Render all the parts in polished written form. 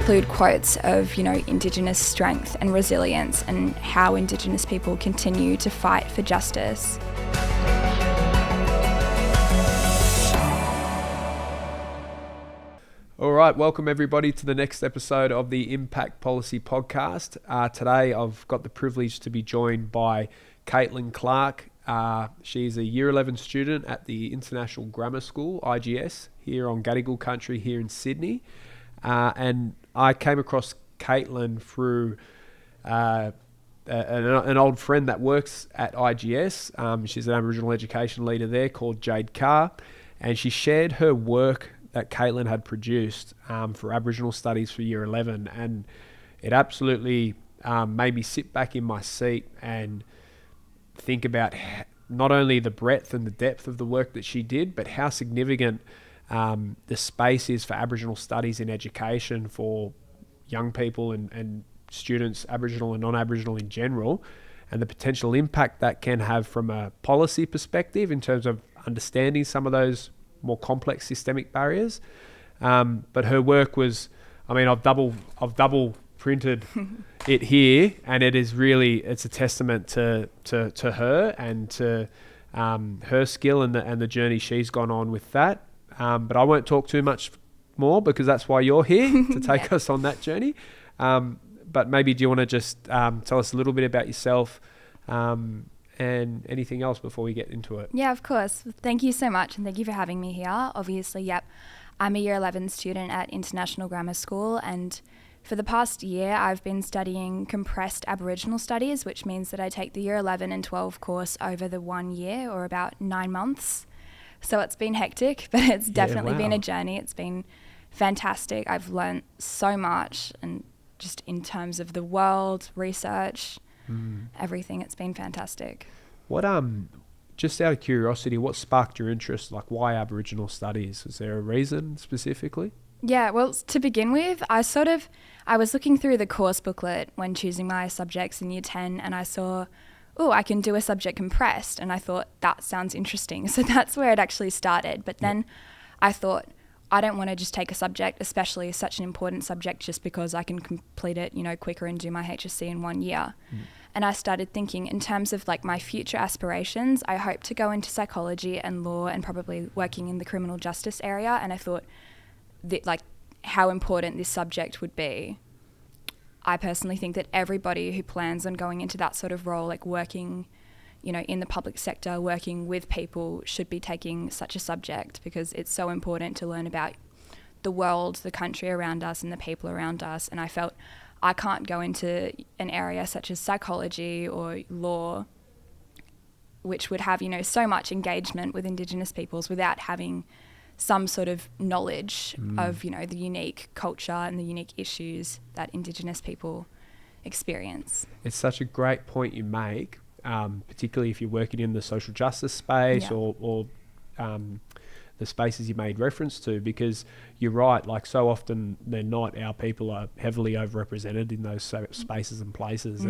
include quotes of, Indigenous strength and resilience and how Indigenous people continue to fight for justice. All right, welcome everybody to the next episode of the Impact Policy Podcast. Today I've got the privilege to be joined by Katelyn Clarke. She's a Year 11 student at the International Grammar School, IGS, here on Gadigal country here in Sydney. And I came across Katelyn through an old friend that works at IGS. She's an Aboriginal education leader there called Jade Carr, and she shared her work that Katelyn had produced for Aboriginal studies for Year 11, and it absolutely made me sit back in my seat and think about not only the breadth and the depth of the work that she did, but how significant the space is for Aboriginal studies in education for young people and students, Aboriginal and non-Aboriginal in general, and the potential impact that can have from a policy perspective in terms of understanding some of those more complex systemic barriers. But her work was, I've double printed it here, and it's a testament to her and to her skill and the journey she's gone on with that. But I won't talk too much more because that's why you're here to take us on that journey. But maybe do you want to just tell us a little bit about yourself and anything else before we get into it? Yeah, of course. Thank you so much, and thank you for having me here. Obviously, I'm a Year 11 student at International Grammar School, and for the past year, I've been studying compressed Aboriginal studies, which means that I take the Year 11 and 12 course over the 1 year, or about 9 months. So it's been hectic, but it's definitely been a journey. It's been fantastic. I've learned so much, and just in terms of the world, research, everything, it's been fantastic. What just out of curiosity, what sparked your interest? Like, why Aboriginal studies? Was there a reason specifically? Yeah, well, to begin with, I was looking through the course booklet when choosing my subjects in Year 10, and I saw, I can do a subject compressed, and I thought that sounds interesting. So that's where it actually started. But then I thought, I don't want to just take a subject, especially such an important subject, just because I can complete it, quicker and do my HSC in 1 year. And I started thinking in terms of like my future aspirations, I hope to go into psychology and law and probably working in the criminal justice area. And I thought that, like, how important this subject would be. I personally think that everybody who plans on going into that sort of role, like working, in the public sector, working with people, should be taking such a subject, because it's so important to learn about the world, the country around us and the people around us. And I felt I can't go into an area such as psychology or law, which would have, so much engagement with Indigenous peoples, without having some sort of knowledge of, the unique culture and the unique issues that Indigenous people experience. It's such a great point you make, particularly if you're working in the social justice space or the spaces you made reference to, because you're right, like so often they're not, our people are heavily overrepresented in those spaces and places.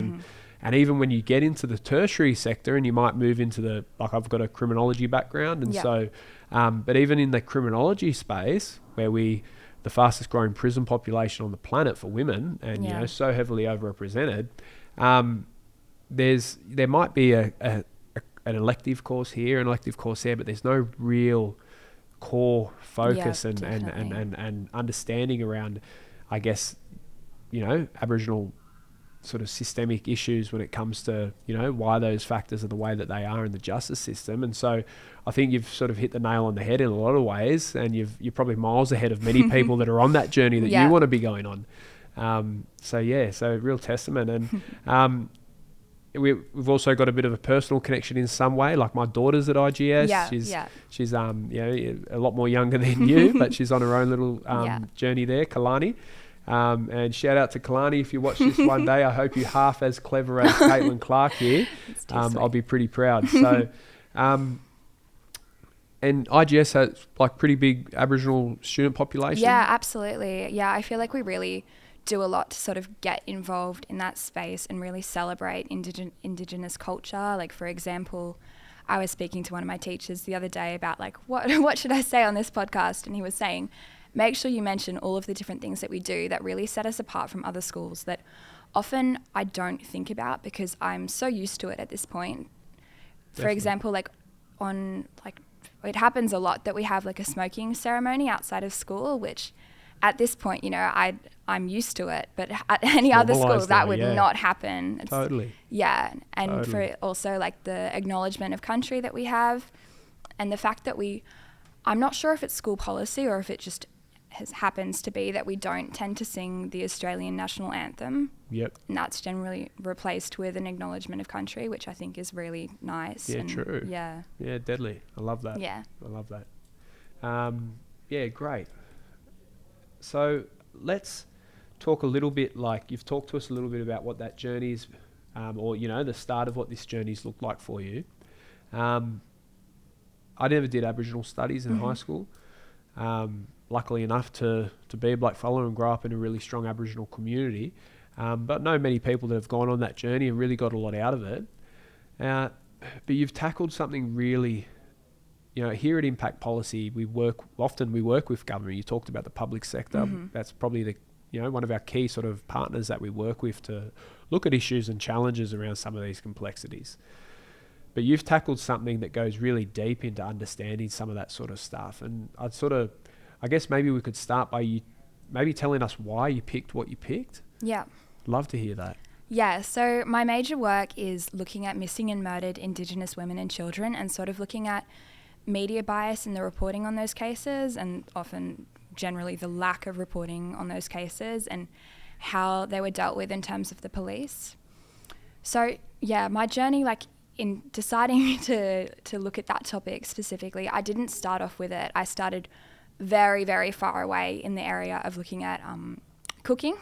And even when you get into the tertiary sector and you might move into like I've got a criminology background, and so, but even in the criminology space, where the fastest growing prison population on the planet for women, and so heavily overrepresented, there might be an elective course here, an elective course there, but there's no real core focus and understanding around, I guess, Aboriginal sort of systemic issues when it comes to, why those factors are the way that they are in the justice system. And so I think you've sort of hit the nail on the head in a lot of ways, and you're probably miles ahead of many people that are on that journey that you want to be going on. So real testament. And we've also got a bit of a personal connection in some way. Like, my daughter's at IGS. She's a lot more younger than you, but she's on her own little journey there, Kalani. And shout out to Kalani, if you watch this one day. I hope you're half as clever as Katelyn Clarke here. I'll be pretty proud. So, and IGS has like pretty big Aboriginal student population. Yeah, absolutely. Yeah, I feel like we really do a lot to sort of get involved in that space and really celebrate Indigenous culture. Like, for example, I was speaking to one of my teachers the other day about like what should I say on this podcast, and he was saying make sure you mention all of the different things that we do that really set us apart from other schools that often I don't think about because I'm so used to it at this point. For Definitely. example, it happens a lot that we have like a smoking ceremony outside of school, which at this point, I'm used to it, but at any other school that would not happen. Totally. Yeah. And Totally. for also like the acknowledgement of country that we have and the fact that I'm not sure if it's school policy or if it just happens to be that we don't tend to sing the Australian national anthem. Yep. And that's generally replaced with an acknowledgement of country, which I think is really nice. Yeah, true. Yeah. Yeah, deadly. I love that. Yeah. I love that. Yeah, great. So let's talk a little bit, like you've talked to us a little bit about what that journey's, or, the start of what this journey's looked like for you. I never did Aboriginal studies in high school. Luckily enough to be a blackfellow and grow up in a really strong Aboriginal community. But know many people that have gone on that journey and really got a lot out of it. But you've tackled something really, here at Impact Policy, we work with government. You talked about the public sector. That's probably one of our key sort of partners that we work with to look at issues and challenges around some of these complexities. But you've tackled something that goes really deep into understanding some of that sort of stuff. And I guess maybe we could start by you maybe telling us why you picked what you picked. Yeah. Love to hear that. Yeah, so my major work is looking at missing and murdered Indigenous women and children and sort of looking at media bias in the reporting on those cases and often generally the lack of reporting on those cases and how they were dealt with in terms of the police. So yeah, my journey, like in deciding to look at that topic specifically, I didn't start off with it. I started very, very far away in the area of looking at cooking,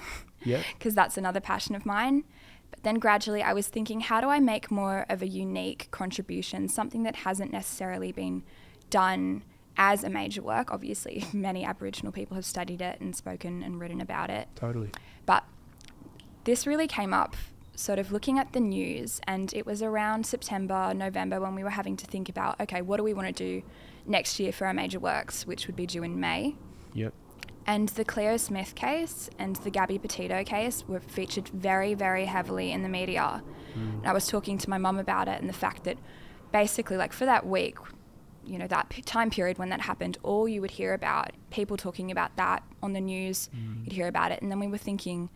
because that's another passion of mine. But then gradually I was thinking, how do I make more of a unique contribution, something that hasn't necessarily been done as a major work? Obviously, many Aboriginal people have studied it and spoken and written about it. Totally. But this really came up sort of looking at the news, and it was around September, November when we were having to think about, okay, what do we want to do next year for our major works, which would be due in May. Yep. And the Cleo Smith case and the Gabby Petito case were featured very, very heavily in the media. And I was talking to my mum about it and the fact that basically, like for that week, that time period when that happened, all you would hear about, people talking about that on the news, you'd hear about it. And then we were thinking,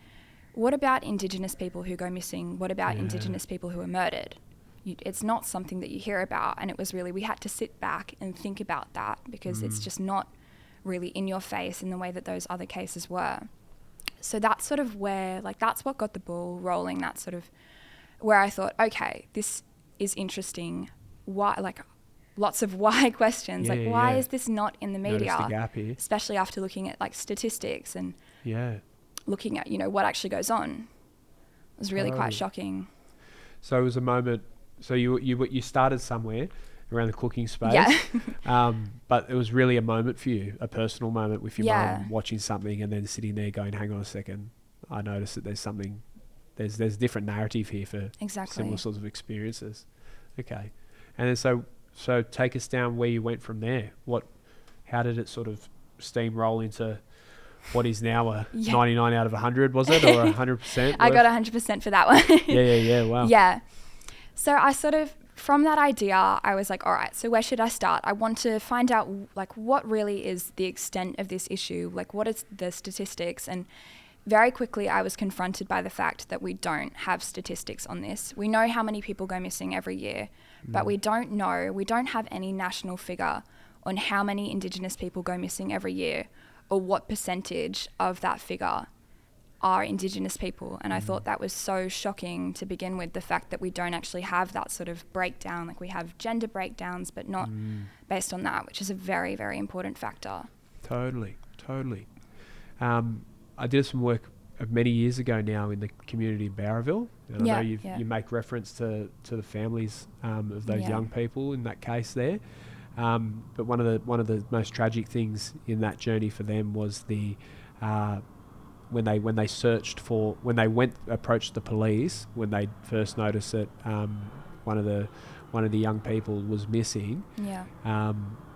what about Indigenous people who go missing? What about Indigenous people who are murdered? It's not something that you hear about. And it was really, we had to sit back and think about that because it's just not really in your face in the way that those other cases were. So that's sort of where, that's what got the ball rolling. That's sort of where I thought, okay, this is interesting. Why, lots of why questions. Why is this not in the media? Notice the gap here. Especially after looking at statistics and looking at, what actually goes on. It was really quite shocking. So it was a moment, so you started somewhere around the cooking space, but it was really a moment for you, a personal moment with your mum watching something and then sitting there going, hang on a second, I noticed that there's a different narrative here for similar sorts of experiences. Okay. And then so take us down where you went from there. How did it sort of steamroll into what is now a 99 out of 100, was it? Or 100%? I got 100% for that one. Yeah. Wow. Yeah. So I sort of, from that idea, I was like, all right, so where should I start? I want to find out what really is the extent of this issue? What is the statistics? And very quickly I was confronted by the fact that we don't have statistics on this. We know how many people go missing every year, but we don't have any national figure on how many Indigenous people go missing every year or what percentage of that figure are Indigenous people. And I thought that was so shocking to begin with, the fact that we don't actually have that sort of breakdown. We have gender breakdowns, but not based on that, which is a very, very important factor. Totally. I did some work many years ago now in the community of Bowraville. And I know you make reference to the families of those young people in that case there. But one of the most tragic things in that journey for them was when they approached the police, when they first noticed that one of the young people was missing.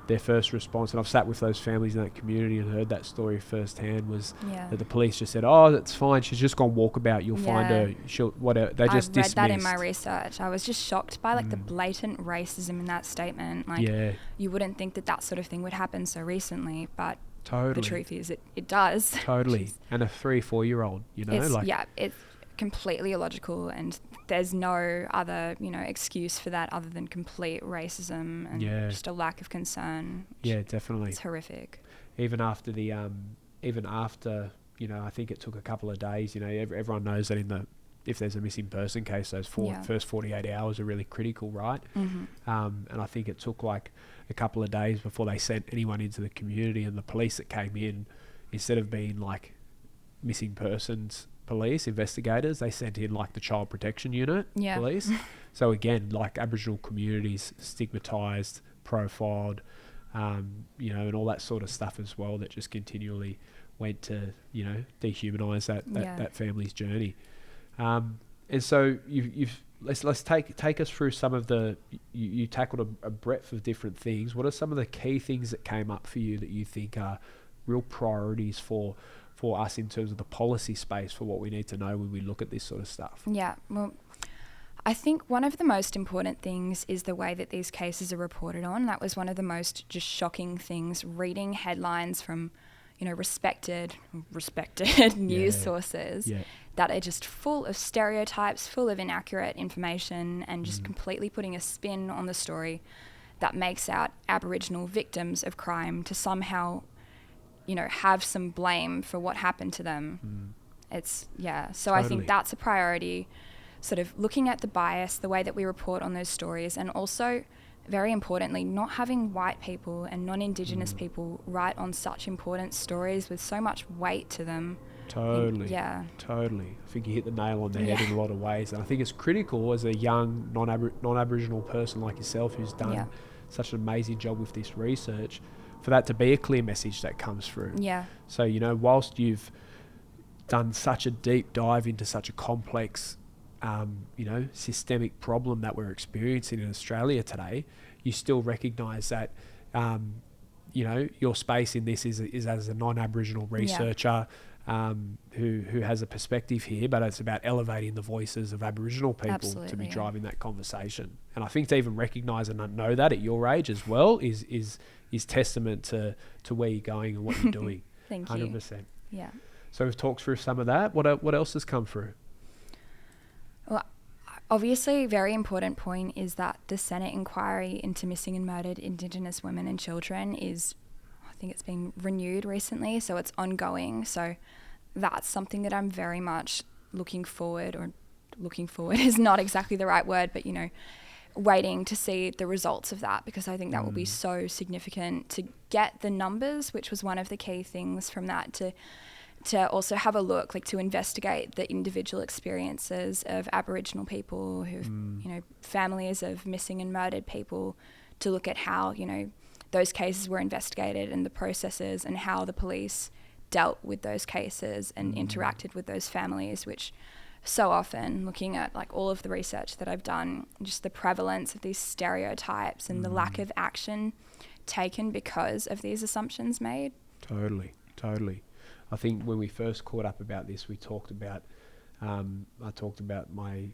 their first response, and I've sat with those families in that community and heard that story firsthand, was that the police just said, "Oh, that's fine. She's just gone walkabout. You'll find her. She'll whatever." They just dismissed. I read that in my research. I was just shocked by like the blatant racism in that statement. Like, you wouldn't think that sort of thing would happen so recently, but the truth is, it does. Totally. And a 3-4-year-old, it's completely illogical, and there's no other excuse for that other than complete racism and just a lack of concern. Definitely, it's horrific. Even after I think it took a couple of days. Everyone knows that if there's a missing person case, those first 48 hours are really critical, right? And I think it took like a couple of days before they sent anyone into the community, and the police that came in, instead of being like missing persons police investigators, they sent in like the child protection unit police. So again, like Aboriginal communities stigmatized, profiled, and all that sort of stuff as well, that just continually went to dehumanize that family's journey. And so let's take us through some of you tackled a breadth of different things. What are some of the key things that came up for you that you think are real priorities for us in terms of the policy space for what we need to know when we look at this sort of stuff? Yeah, well, I think one of the most important things is the way that these cases are reported on. That was one of the most just shocking things, reading headlines from, respected news sources that are just full of stereotypes, full of inaccurate information, and just completely putting a spin on the story that makes out Aboriginal victims of crime to somehow have some blame for what happened to them. So totally. I think that's a priority, sort of looking at the bias, the way that we report on those stories, and also, very importantly, not having white people and non-Indigenous people write on such important stories with so much weight to them. Totally. Totally. I think you hit the nail on the head in a lot of ways. And I think it's critical as a young non-Aboriginal person like yourself who's done such an amazing job with this research, for that to be a clear message that comes through. So, whilst you've done such a deep dive into such a complex, systemic problem that we're experiencing in Australia today, you still recognise that, your space in this is as a non-Aboriginal researcher who has a perspective here, but it's about elevating the voices of Aboriginal people to be driving that conversation. And I think to even recognise and know that at your age as well is testament to where you're going and what you're doing. Thank 100%. you. 100%. Yeah. So we've talked through some of that. What else has come through? Well, obviously, a very important point is that the Senate inquiry into missing and murdered Indigenous women and children I think it's been renewed recently, so it's ongoing. So that's something that I'm very much looking forward is not exactly the right word, but waiting to see the results of that, because I think that will be so significant to get the numbers, which was one of the key things from that, to also have a look, like to investigate the individual experiences of Aboriginal people who've, families of missing and murdered people, to look at how, those cases were investigated and the processes and how the police dealt with those cases and interacted with those families, which so often, looking at like all of the research that I've done, just the prevalence of these stereotypes and the lack of action taken because of these assumptions made. Totally. I think when we first caught up about this, we talked about, I talked about my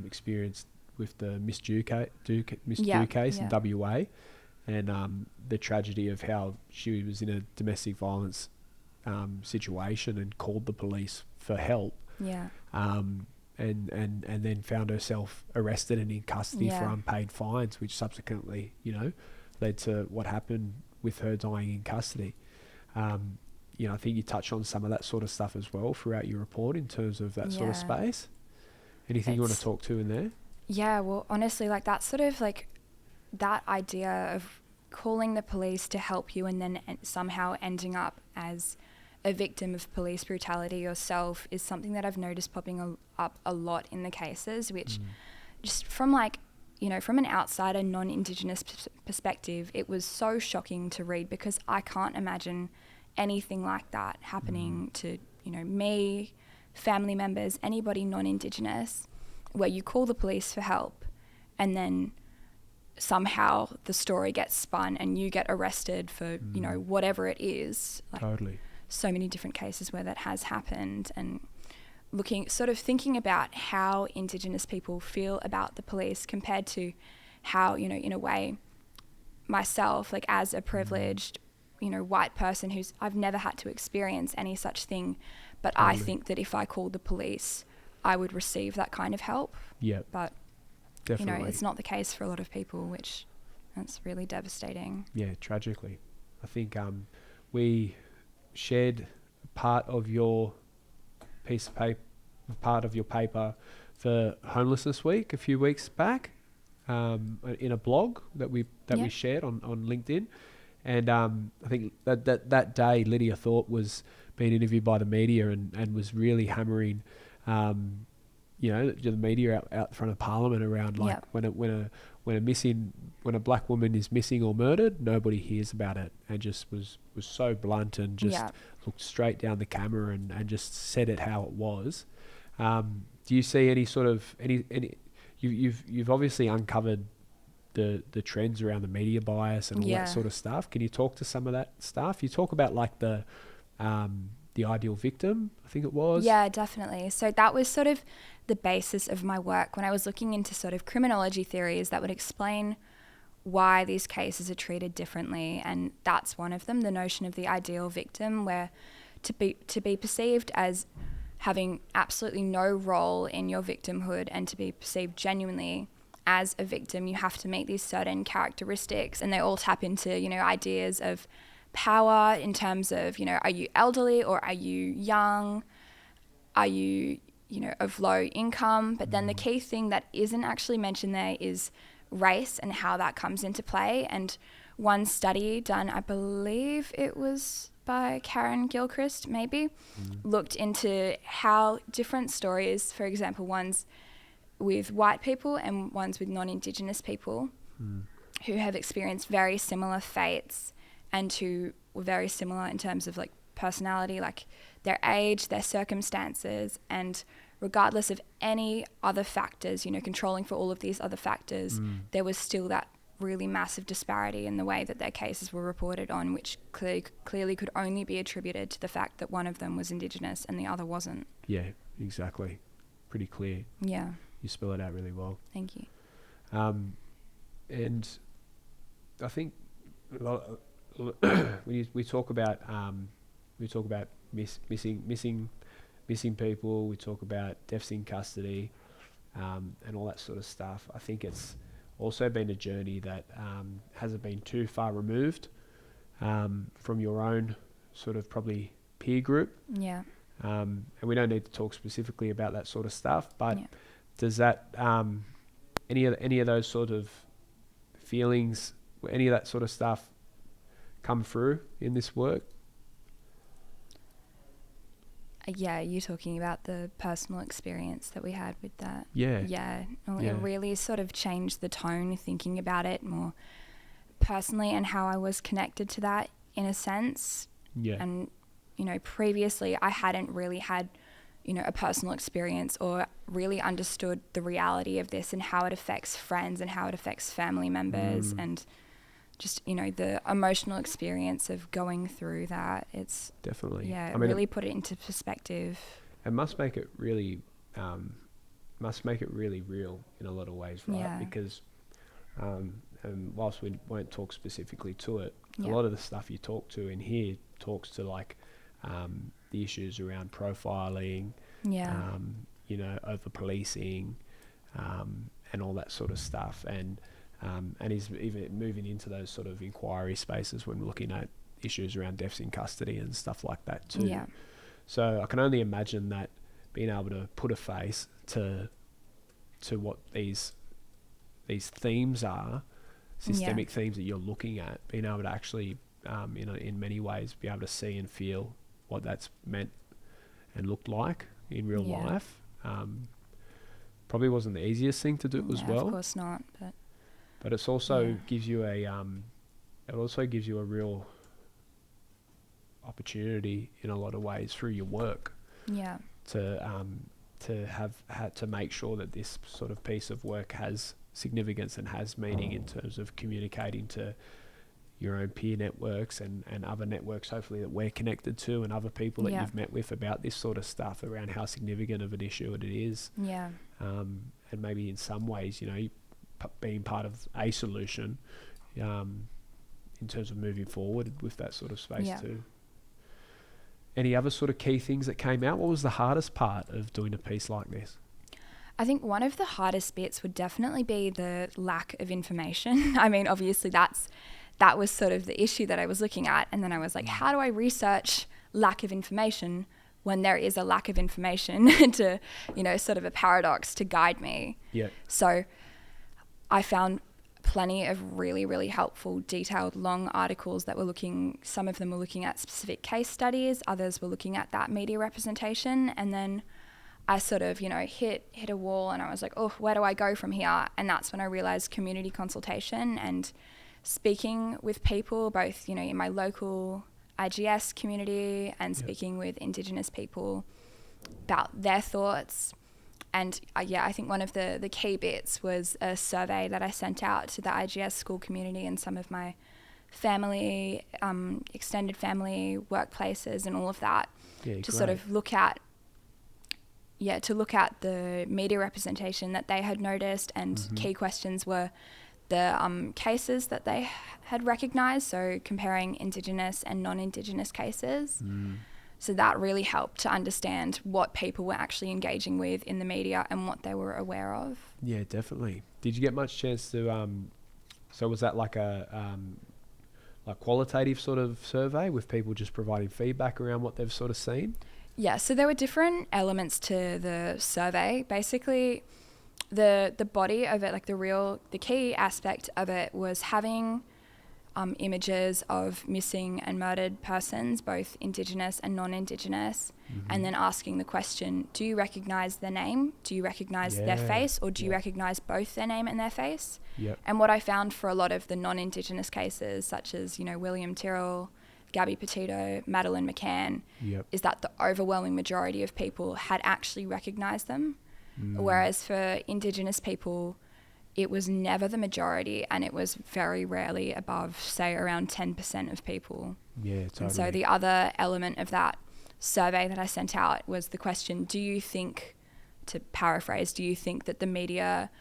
experience with the Miss Dew case in WA, and the tragedy of how she was in a domestic violence situation and called the police for help. And then found herself arrested and in custody for unpaid fines, which subsequently, led to what happened with her dying in custody. I think you touch on some of that sort of stuff as well throughout your report in terms of that sort of space. Anything you want to talk to in there? Yeah, well, honestly, like that sort of like that idea of calling the police to help you and then somehow ending up as a victim of police brutality yourself is something that I've noticed popping up a lot in the cases, which just from like, from an outsider, non-Indigenous perspective, it was so shocking to read, because I can't imagine anything like that happening to, me, family members, anybody non-Indigenous, where you call the police for help and then somehow the story gets spun and you get arrested for, you know, whatever it is. Like, Totally. so many different cases where that has happened, and thinking about how Indigenous people feel about the police compared to how, you know, in a way, myself, like as a privileged, you know, white person I've never had to experience any such thing, but Totally. I think that if I called the police, I would receive that kind of help. Yeah. But, Definitely. you know, it's not the case for a lot of people, which that's really devastating. Yeah, tragically. I think we shared part of your piece of paper, part of your paper for Homelessness Week a few weeks back, in a blog that we shared on LinkedIn. And I think that day Lydia Thorpe was being interviewed by the media and was really hammering, you know, the media out in front of Parliament around, like, when a black woman is missing or murdered, nobody hears about it, and just was so blunt and just looked straight down the camera and just said it how it was. Do you see any sort of any you've obviously uncovered the trends around the media bias and all that sort of stuff. Can you talk to some of that stuff? You talk about like the ideal victim, I think it was. Yeah, definitely. So that was sort of the basis of my work when I was looking into sort of criminology theories that would explain why these cases are treated differently, and that's one of them, the notion of the ideal victim, where to be perceived as having absolutely no role in your victimhood and to be perceived genuinely as a victim, you have to meet these certain characteristics, and they all tap into, you know, ideas of power in terms of, you know, are you elderly or are you young? Are you, you know, of low income? But then the key thing that isn't actually mentioned there is race and how that comes into play. And one study done, I believe it was by Karen Gilchrist maybe, looked into how different stories, for example, ones with white people and ones with non-Indigenous people who have experienced very similar fates and who were very similar in terms of like personality, like their age, their circumstances, and regardless of any other factors, you know, controlling for all of these other factors, there was still that really massive disparity in the way that their cases were reported on, which clearly could only be attributed to the fact that one of them was Indigenous and the other wasn't. Yeah, exactly. Pretty clear. Yeah. You spell it out really well. Thank you. And I think a lot we talk about missing people. We talk about deaths in custody, and all that sort of stuff. I think it's also been a journey that hasn't been too far removed from your own sort of probably peer group. Yeah. And we don't need to talk specifically about that sort of stuff, but does that any of those sort of feelings, any of that sort of stuff come through in this work? Yeah, you're talking about the personal experience that we had with that. Yeah. Yeah. It really sort of changed the tone, thinking about it more personally and how I was connected to that in a sense. Yeah. And, you know, previously I hadn't really had, you know, a personal experience or really understood the reality of this and how it affects friends and how it affects family members and just, you know, the emotional experience of going through that. It's definitely, yeah, it really put it into perspective. It must make it really real in a lot of ways, right? Yeah. Because and whilst we won't talk specifically to it, a lot of the stuff you talk to in here talks to like the issues around profiling, you know, over policing, and all that sort of stuff, and is even moving into those sort of inquiry spaces when looking at issues around deaths in custody and stuff like that too. Yeah. So I can only imagine that being able to put a face to what these themes are, systemic themes that you're looking at, being able to actually, you know, in many ways, be able to see and feel what that's meant and looked like in real life. Probably wasn't the easiest thing to do as well. Of course not. But it's also gives you a real opportunity in a lot of ways through your work. To have had to make sure that this sort of piece of work has significance and has meaning in terms of communicating to your own peer networks and other networks, hopefully, that we're connected to, and other people that you've met with about this sort of stuff, around how significant of an issue it is. Yeah. And maybe in some ways, you know, being part of a solution in terms of moving forward with that sort of space too. Any other sort of key things that came out? What was the hardest part of doing a piece like this? I think one of the hardest bits would definitely be the lack of information. I mean, obviously that was sort of the issue that I was looking at. And then I was like, how do I research lack of information when there is a lack of information to, you know, sort of a paradox to guide me? Yeah. So I found plenty of really, really helpful, detailed, long articles that were some of them were looking at specific case studies, others were looking at that media representation. And then I sort of, you know, hit a wall and I was like, oh, where do I go from here? And that's when I realized community consultation and speaking with people, both, you know, in my local IGS community and speaking with Indigenous people about their thoughts. And I think one of the key bits was a survey that I sent out to the IGS school community and some of my family, extended family, workplaces and all of that to sort of look at the media representation that they had noticed. And key questions were the cases that they had recognised, so comparing Indigenous and non-Indigenous cases. So that really helped to understand what people were actually engaging with in the media and what they were aware of. Yeah, definitely. Did you get much chance to, so was that like a like qualitative sort of survey with people just providing feedback around what they've sort of seen? Yeah, so there were different elements to the survey. Basically, the body of it, like the key aspect of it was having images of missing and murdered persons, both Indigenous and non-Indigenous, and then asking the question, do you recognise their name? Do you recognise their face? Or do you recognise both their name and their face? And what I found for a lot of the non-Indigenous cases, such as, you know, William Tyrrell, Gabby Petito, Madeline McCann, is that the overwhelming majority of people had actually recognised them. Whereas for Indigenous people, it was never the majority, and it was very rarely above, say, around 10% of people. Yeah, totally. And so the other element of that survey that I sent out was the question, do you think, to paraphrase, do you think that the media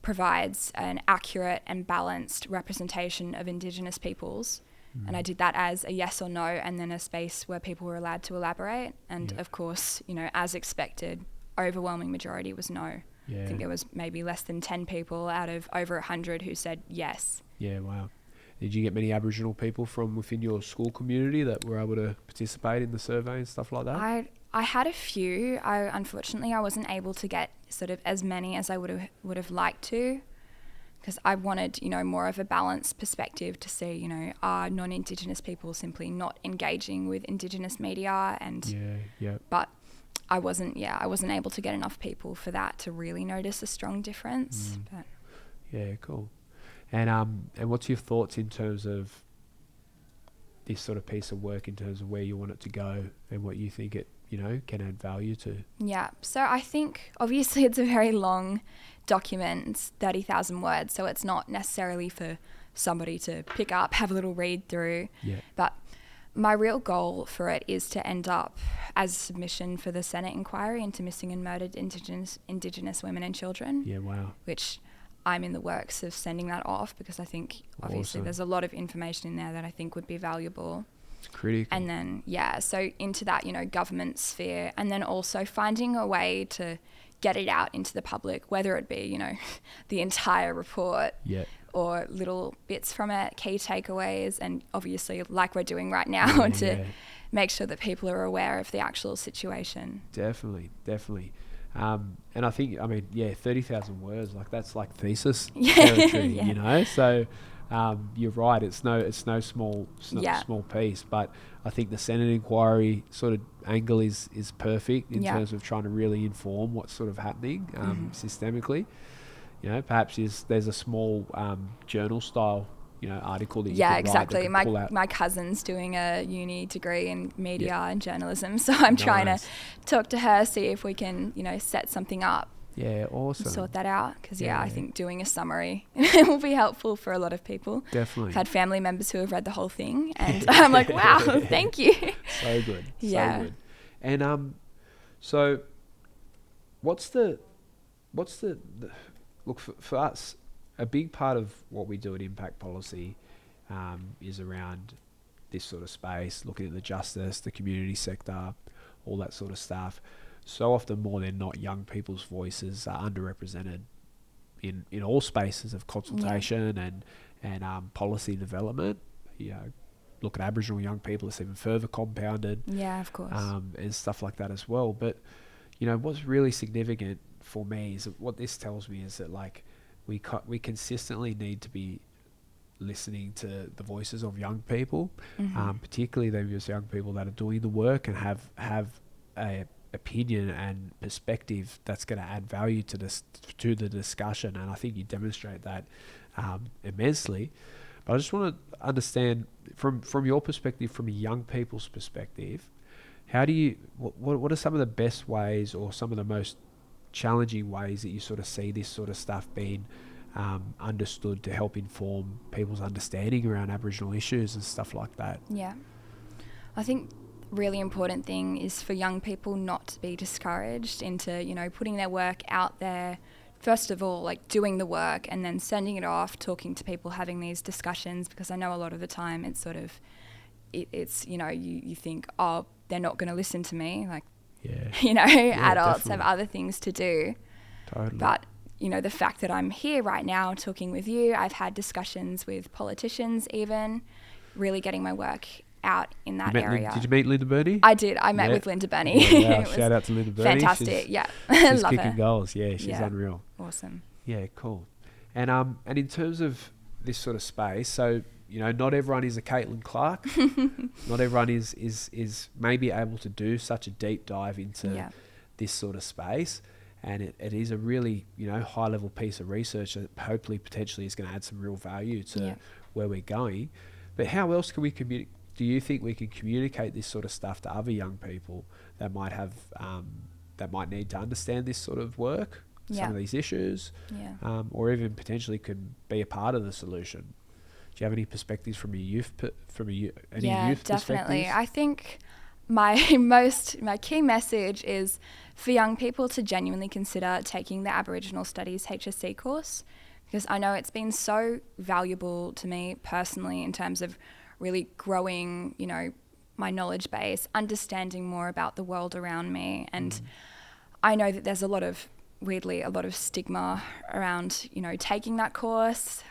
provides an accurate and balanced representation of Indigenous peoples? And I did that as a yes or no, and then a space where people were allowed to elaborate. And of course, you know, as expected, overwhelming majority was no. I think there was maybe less than 10 people out of over 100 who said yes. Yeah, wow. Did you get many Aboriginal people from within your school community that were able to participate in the survey and stuff like that? I had a few. Unfortunately, I wasn't able to get sort of as many as I would have liked to, because I wanted, you know, more of a balanced perspective to see, you know, are non-Indigenous people simply not engaging with Indigenous media? And but I wasn't able to get enough people for that to really notice a strong difference. But. Yeah, cool. And what's your thoughts in terms of this sort of piece of work, in terms of where you want it to go and what you think it, you know, can add value to? Yeah, so I think obviously it's a very long document, it's 30,000 words, so it's not necessarily for somebody to pick up, have a little read through. But my real goal for it is to end up as a submission for the Senate inquiry into missing and murdered Indigenous women and children. Yeah, wow. Which I'm in the works of sending that off, because I think obviously there's a lot of information in there that I think would be valuable. It's critical. And then, so into that, you know, government sphere, and then also finding a way to get it out into the public, whether it be, you know, the entire report. Or little bits from it, key takeaways, and obviously like we're doing right now to make sure that people are aware of the actual situation. Definitely. And I think, 30,000 words, like that's like thesis territory, you know? So you're right, it's no small piece, but I think the Senate inquiry sort of angle is perfect in terms of trying to really inform what's sort of happening systemically. You know, perhaps there's a small journal style, you know, article that you could exactly. write that pull out. My cousin's doing a uni degree in media and journalism, so I'm trying to talk to her, see if we can, you know, set something up Yeah, awesome. sort that out. Because, I Yeah. think doing a summary will be helpful for a lot of people. Definitely. I've had family members who have read the whole thing, and I'm like, wow, thank you. So good. Yeah. So good. And so what's the look for us, a big part of what we do at Impact Policy is around this sort of space, looking at the justice, the community sector, all that sort of stuff. So often more than not, young people's voices are underrepresented in all spaces of consultation and policy development. Look at Aboriginal young people, it's even further compounded. Yeah, of course. And stuff like that as well. But, what's really significant for me is that what this tells me is that, like, we consistently need to be listening to the voices of young people, particularly those young people that are doing the work and have a opinion and perspective that's going to add value to the discussion. And I think you demonstrate that immensely. But I just want to understand from your perspective, from a young people's perspective, how do you what are some of the best ways or some of the most challenging ways that you sort of see this sort of stuff being understood to help inform people's understanding around Aboriginal issues and stuff like that? Yeah. I think really important thing is for young people not to be discouraged into, putting their work out there. First of all, like doing the work and then sending it off, talking to people, having these discussions, because I know a lot of the time it's sort of, you think, oh, they're not going to listen to me. Like, adults definitely have other things to do. Totally. But, the fact that I'm here right now talking with you, I've had discussions with politicians even, really getting my work out in that area. Did you meet Linda Burney? I did. I met with Linda Burney. Yeah, shout out to Linda Burney. Fantastic. She's She's love kicking her. goals. Yeah, she's unreal. Awesome. Yeah, cool. And in terms of this sort of space, so not everyone is a Katelyn Clarke. Not everyone is maybe able to do such a deep dive into this sort of space. And it is a really, high level piece of research that hopefully potentially is going to add some real value to where we're going. But how else can we do you think we can communicate this sort of stuff to other young people that might have, that might need to understand this sort of work, some of these issues, or even potentially can be a part of the solution? Do you have any perspectives from your youth, youth definitely. perspectives? I think my key message is for young people to genuinely consider taking the Aboriginal Studies HSC course, because I know it's been so valuable to me personally in terms of really growing, my knowledge base, understanding more about the world around me. And I know that there's a lot of stigma around, taking that course.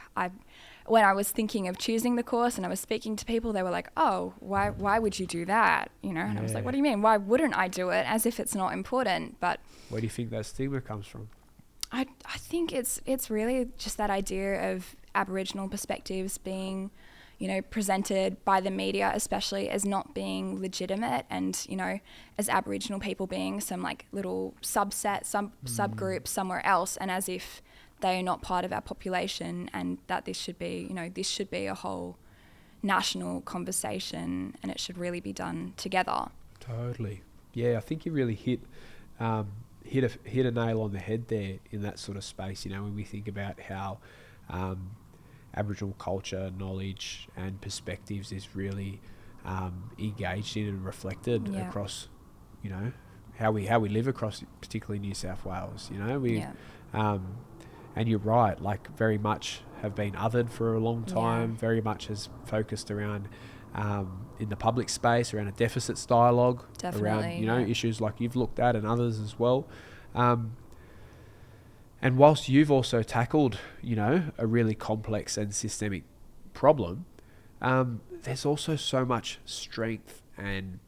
When I was thinking of choosing the course and I was speaking to people, they were like, oh, why would you do that? And I was like, what do you mean? Why wouldn't I do it? As if it's not important. But where do you think that stigma comes from? I think it's really just that idea of Aboriginal perspectives being, presented by the media, especially, as not being legitimate, and, as Aboriginal people being some like little subgroup somewhere else, and as if they are not part of our population, and that this should be a whole national conversation, and it should really be done together. Totally. Yeah, I think you really hit a nail on the head there in that sort of space. When we think about how Aboriginal culture, knowledge and perspectives is really engaged in and reflected across, how we live across, particularly New South Wales. And you're right, like very much have been othered for a long time, very much has focused around in the public space, around a deficits dialogue, Definitely, around, issues like you've looked at and others as well. And whilst you've also tackled, a really complex and systemic problem, there's also so much strength and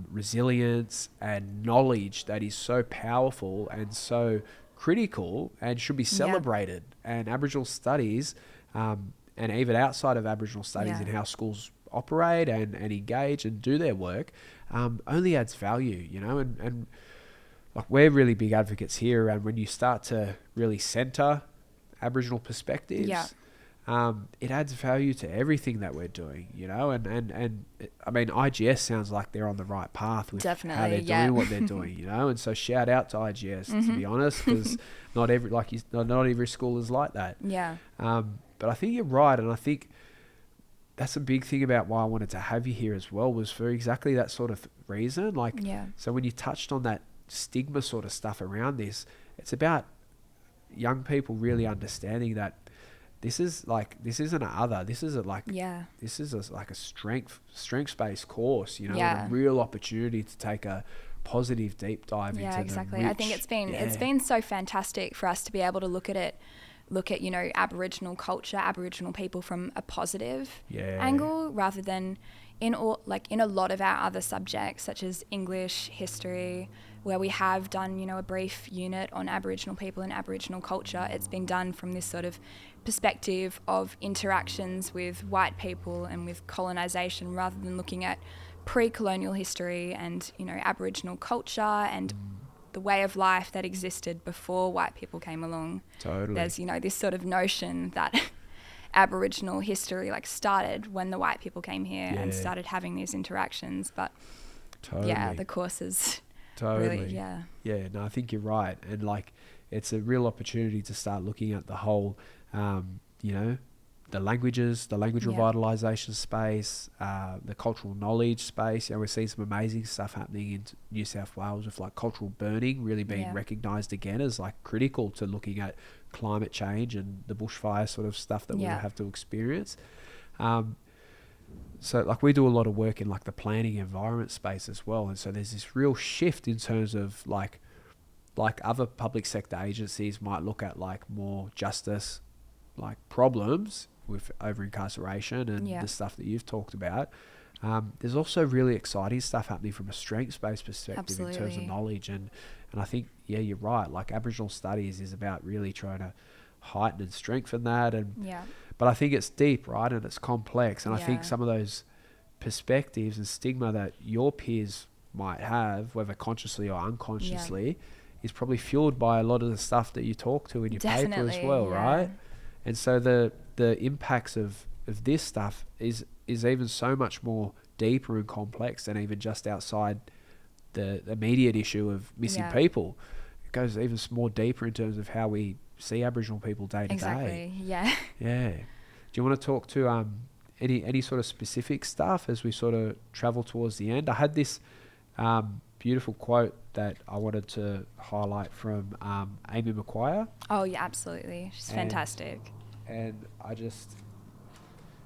resilience and knowledge that is so powerful and so critical and should be celebrated. And Aboriginal studies, and even outside of Aboriginal studies in how schools operate and engage and do their work, only adds value, and like we're really big advocates here around when you start to really centre Aboriginal perspectives, it adds value to everything that we're doing, you know, and I mean, IGS sounds like they're on the right path with how they're doing what they're doing, you know, and so shout out to IGS, to be honest, because not every school is like that. Yeah. But I think you're right, and I think that's a big thing about why I wanted to have you here as well, was for exactly that sort of reason. Like, so when you touched on that stigma sort of stuff around this, it's about young people really understanding that this isn't an other. This is like a strengths-based course, you know, and a real opportunity to take a positive deep dive into exactly. the rich, I think it's been so fantastic for us to be able to look at, you know, Aboriginal culture, Aboriginal people from a positive angle, rather than in a lot of our other subjects, such as English, history, where we have done, you know, a brief unit on Aboriginal people and Aboriginal culture. It's been done from this sort of perspective of interactions with white people and with colonisation, rather than looking at pre-colonial history and, you know, Aboriginal culture and the way of life that existed before white people came along. Totally. There's, you know, this sort of notion that Aboriginal history like started when the white people came here and started having these interactions. But the courses really, no, I think you're right. And like, it's a real opportunity to start looking at the whole, you know, the language revitalisation space, the cultural knowledge space. You know, we're seeing some amazing stuff happening in New South Wales with like cultural burning really being recognised again as like critical to looking at climate change and the bushfire sort of stuff that we have to experience. So like we do a lot of work in like the planning environment space as well. And so there's this real shift in terms of like other public sector agencies might look at like more justice like problems with over incarceration and the stuff that you've talked about. There's also really exciting stuff happening from a strengths-based perspective in terms of knowledge. And I think, you're right. Like Aboriginal studies is about really trying to heighten and strengthen that. But I think it's deep, right? And it's complex. And I think some of those perspectives and stigma that your peers might have, whether consciously or unconsciously, is probably fueled by a lot of the stuff that you talk to in your paper as well, right? And so the impacts of this stuff is even so much more deeper and complex than even just outside the immediate issue of missing people. It goes even more deeper in terms of how we see Aboriginal people day to day. Do you want to talk to any sort of specific stuff as we sort of travel towards the end? I had this beautiful quote that I wanted to highlight from Amy McQuire. Oh yeah, absolutely. She's fantastic. And I just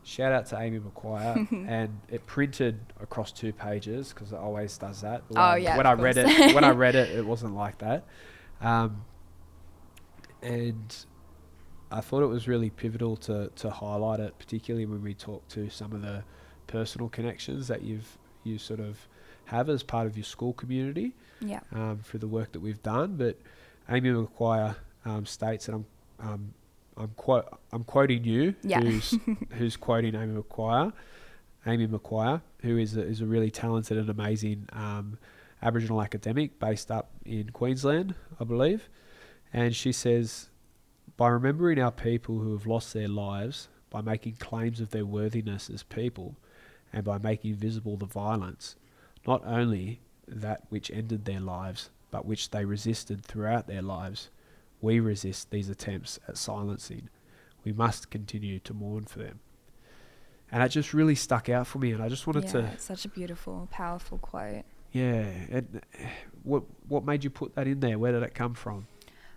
shout out to Amy McQuire. And it printed across 2 pages because it always does that. When I read it, it wasn't like that. And I thought it was really pivotal to highlight it, particularly when we talk to some of the personal connections that you sort of have as part of your school community for the work that we've done. But Amy McQuire states, and I'm quoting you, who's quoting Amy McQuire, who is a really talented and amazing Aboriginal academic based up in Queensland, I believe. And she says, by remembering our people who have lost their lives, by making claims of their worthiness as people, and by making visible the violence, not only that which ended their lives, but which they resisted throughout their lives, we resist these attempts at silencing. We must continue to mourn for them. And that just really stuck out for me, and I just wanted to... It's such a beautiful, powerful quote. Yeah. And what made you put that in there? Where did it come from?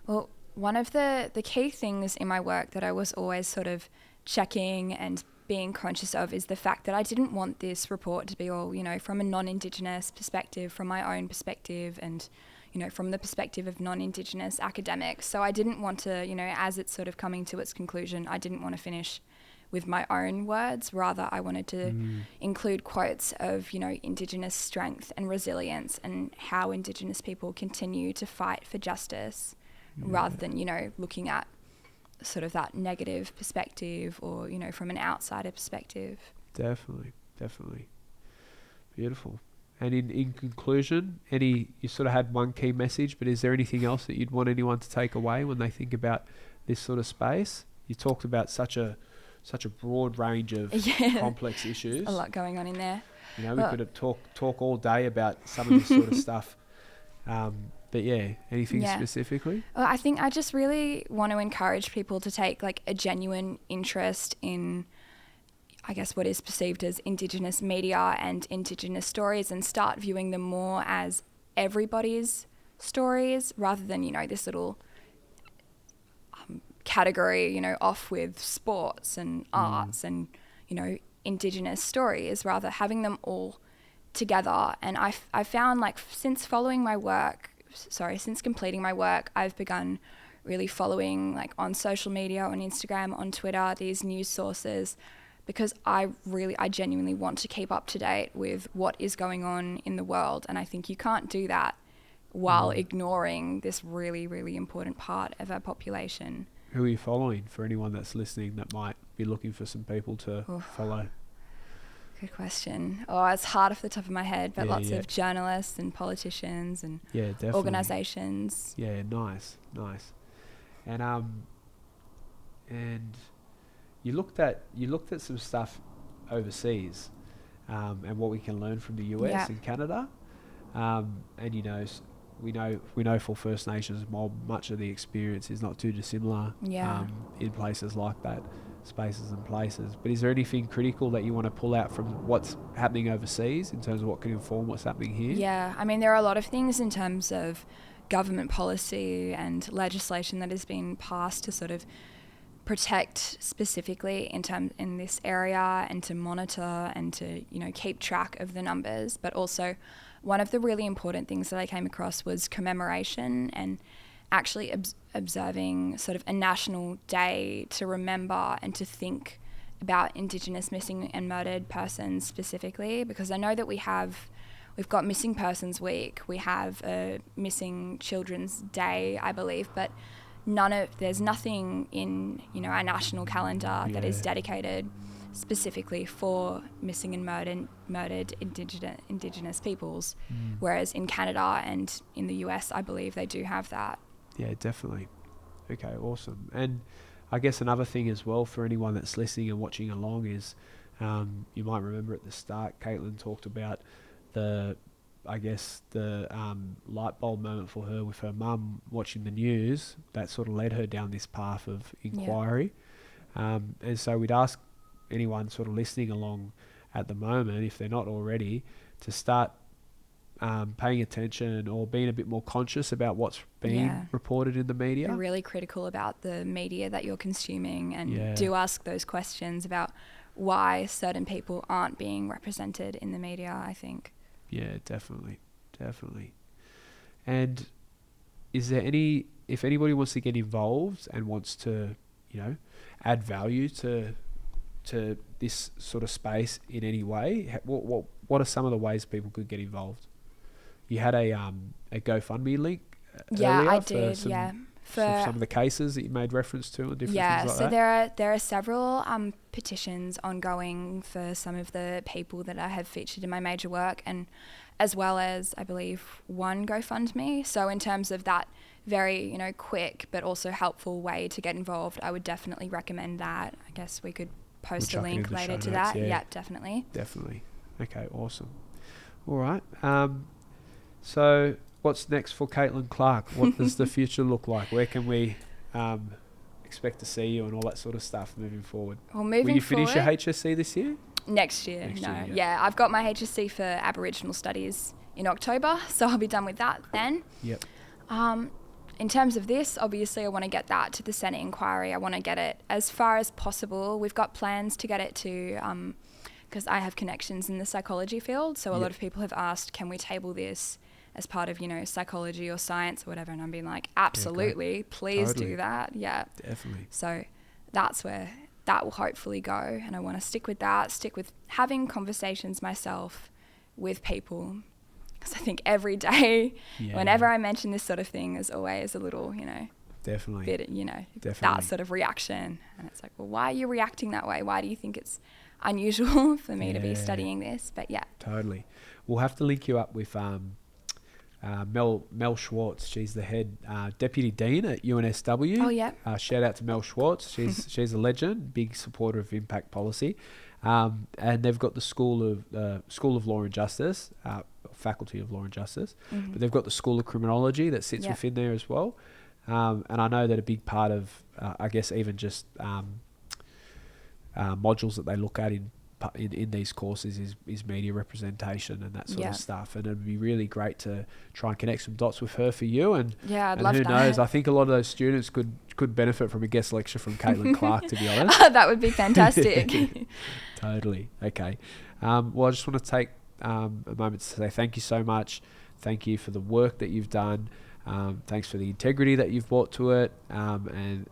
Well, one of the key things in my work that I was always sort of checking and being conscious of is the fact that I didn't want this report to be all, you know, from a non-Indigenous perspective, from my own perspective, and, you know, from the perspective of non-Indigenous academics. So I didn't want to, you know, as it's sort of coming to its conclusion, I didn't want to finish with my own words. Rather, I wanted to include quotes of, you know, Indigenous strength and resilience and how Indigenous people continue to fight for justice, rather than, you know, looking at sort of that negative perspective or, you know, from an outsider perspective. Definitely. Beautiful. And in conclusion, you sort of had one key message, but is there anything else that you'd want anyone to take away when they think about this sort of space? You talked about such a such a broad range of complex issues. A lot going on in there. You know, we could have talk all day about some of this sort of stuff. But yeah, anything specifically? Well, I think I just really want to encourage people to take like a genuine interest in, I guess, what is perceived as Indigenous media and Indigenous stories, and start viewing them more as everybody's stories rather than, you know, this little category, you know, off with sports and arts and, you know, Indigenous stories, rather having them all together. And I found, like, since completing my work, I've begun really following, like, on social media, on Instagram, on Twitter, these news sources, because I genuinely want to keep up to date with what is going on in the world. And I think you can't do that while ignoring this really, really important part of our population. Who are you following, for anyone that's listening that might be looking for some people to follow? Good question. Oh, it's hard off the top of my head, but lots of journalists and politicians and organisations. Yeah, nice. And you looked at some stuff overseas, and what we can learn from the US and Canada, and you know, we know for First Nations much of the experience is not too dissimilar in places like that, spaces and places. But is there anything critical that you want to pull out from what's happening overseas in terms of what can inform what's happening here? Yeah, I mean, there are a lot of things in terms of government policy and legislation that has been passed to sort of protect specifically in this area, and to monitor and to, you know, keep track of the numbers. But also, one of the really important things that I came across was commemoration, and actually observing sort of a national day to remember and to think about Indigenous missing and murdered persons specifically, because I know that we've got Missing Persons Week, we have a Missing Children's Day, I believe, but there's nothing in, you know, our national calendar that is dedicated specifically for missing and murdered Indigenous peoples, whereas in Canada and in the US, I believe they do have that. Yeah, definitely. Okay, awesome. And I guess another thing as well for anyone that's listening and watching along is, you might remember at the start, Katelyn talked about the light bulb moment for her with her mum watching the news that sort of led her down this path of inquiry. And so we'd ask anyone sort of listening along at the moment, if they're not already, to start paying attention or being a bit more conscious about what's being reported in the media. Be really critical about the media that you're consuming, and do ask those questions about why certain people aren't being represented in the media, I think. Yeah, definitely. And is there if anybody wants to get involved and wants to, you know, add value to this sort of space in any way, what are some of the ways people could get involved? You had a GoFundMe link earlier I did, for some of the cases that you made reference to and different things like that. Yeah, so there are several petitions ongoing for some of the people that I have featured in my major work, and as well as, I believe, one GoFundMe. So in terms of that very, you know, quick but also helpful way to get involved, I would definitely recommend that. I guess we could post a link later to that. Yeah, definitely. Okay, awesome. All right. So what's next for Katelyn Clarke? What does the future look like? Where can we expect to see you and all that sort of stuff moving forward? Well, moving forward... Will you finish your HSC this year? Next year. I've got my HSC for Aboriginal Studies in October, so I'll be done with that then. Yep. In terms of this, obviously I want to get that to the Senate inquiry. I want to get it as far as possible. We've got plans to get it to, because I have connections in the psychology field, so a lot of people have asked, can we table this as part of, you know, psychology or science or whatever, and I'm being like, absolutely, please do that. Yeah. Definitely. So that's where that will hopefully go, and I want to stick with having conversations myself with people, because I think every day, whenever I mention this sort of thing, there's always a little, you know, bit, you know, that sort of reaction, and it's like, well, why are you reacting that way? Why do you think it's unusual for me to be studying this? But totally. We'll have to link you up with Mel Schwartz. She's the head deputy dean at UNSW. Oh, yeah. Shout out to Mel Schwartz. She's a legend, big supporter of impact policy. And they've got the School of Law and Justice, Faculty of Law and Justice, but they've got the School of Criminology that sits within there as well. And I know that a big part of, I guess, even just modules that they look at in these courses is media representation and that sort of stuff. And it'd be really great to try and connect some dots with her for you. And I'd love who that. knows? I think a lot of those students could benefit from a guest lecture from Katelyn Clarke, to be honest. That would be fantastic. Totally. Okay. Well, I just want to take a moment to say thank you so much. Thank you for the work that you've done. Thanks for the integrity that you've brought to it, and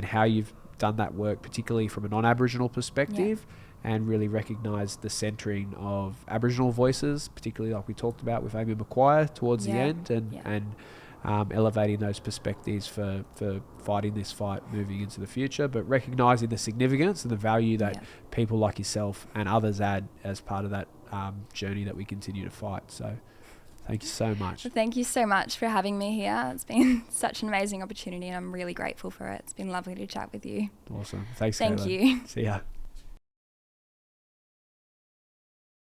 how you've done that work, particularly from a non-Aboriginal perspective, and really recognise the centering of Aboriginal voices, particularly like we talked about with Amy McQuire towards the end, and elevating those perspectives for fighting this fight moving into the future, but recognising the significance and the value that people like yourself and others add as part of that journey that we continue to fight. So thank you so much. Thank you so much for having me here. It's been such an amazing opportunity and I'm really grateful for it. It's been lovely to chat with you. Awesome. Thanks, Thank Katelyn. you. See ya.